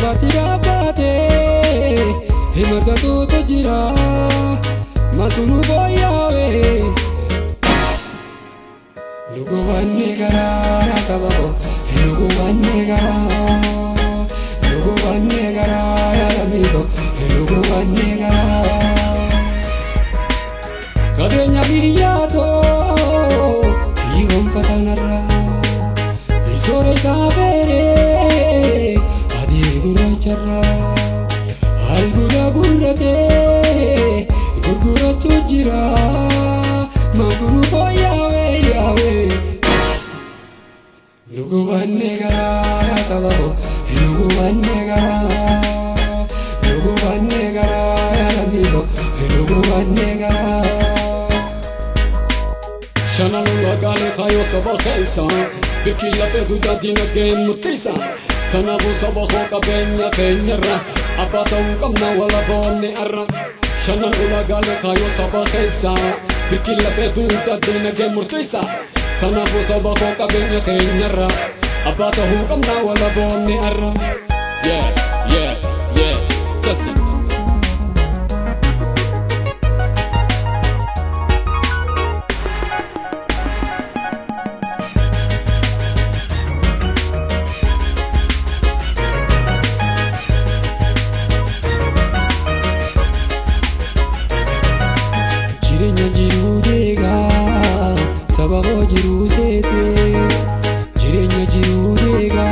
Hubati rabbate himatatu tajira matunu boyawe lugu banne gara sababo lugu banne gara amigo lugu banne gara kadenya biyato igom patanara isore sabere adi gurachara algura gurate gurgura tujira magunu boyawe yawe lugu banne gara sababo lugu banne gara amigo lugu banne gara Shana lula gale khayo sabah khaisa Bikila pe duda dina gen murtisa Tanabu sabah ka benya kenyara Abata kamna wala bonni arra Shana lula gale khayo sabah khaisa Bikila pe duda dina gen murtisa Tanabu sabah ka benya kenyara Abata kamna wala bonni arra Yeah, that's it. Jiru dega sababo jiru sete jirenya jiru dega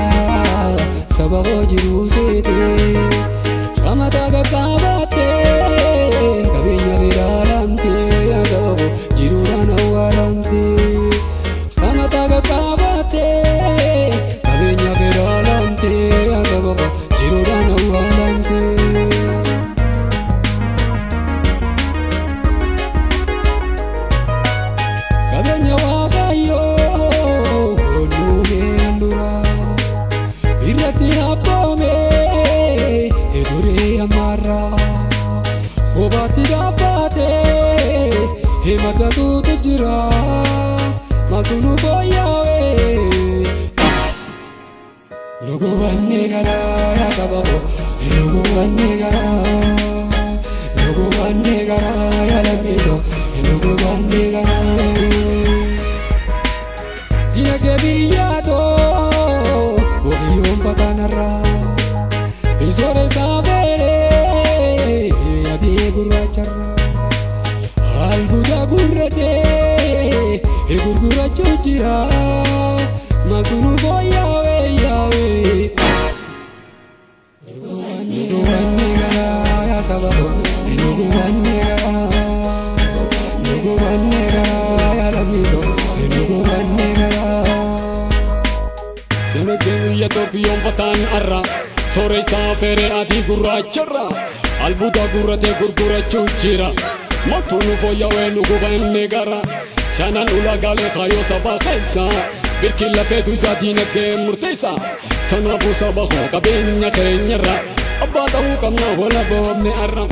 sababo jiru sete shamata gakabate kabenya viralamte sababo jiru ranawalamte shamata gakabate kabenya viralamte sababo jiru ranawalamte Kabenya wagayo nuhendura irati apome edure amara obati rapate hemagatu tujra magunu boyawe lugu banne gara sababo lugu banne gara ya lamido lugu banne gara Dina ke biyato Ogiyom patanara Isore sabere Adi gurachara Albuda gurrete Gurgura chujira Magunu boyawe yawe Lugu banne gara ya sababo Lugu banne gara ya lamido Lugu banne gara Senegenu yatopiyon patan arra Sore safere adi gurachara Albuda gurrate gurgura chujira Matunu foyawe lugu banne gara Shanan ulagale khayo sabah khaisa Birkila fedu jadine ke murtisa Sanabu sabah kabenya kenyara Abatahu kamna wala bomne arra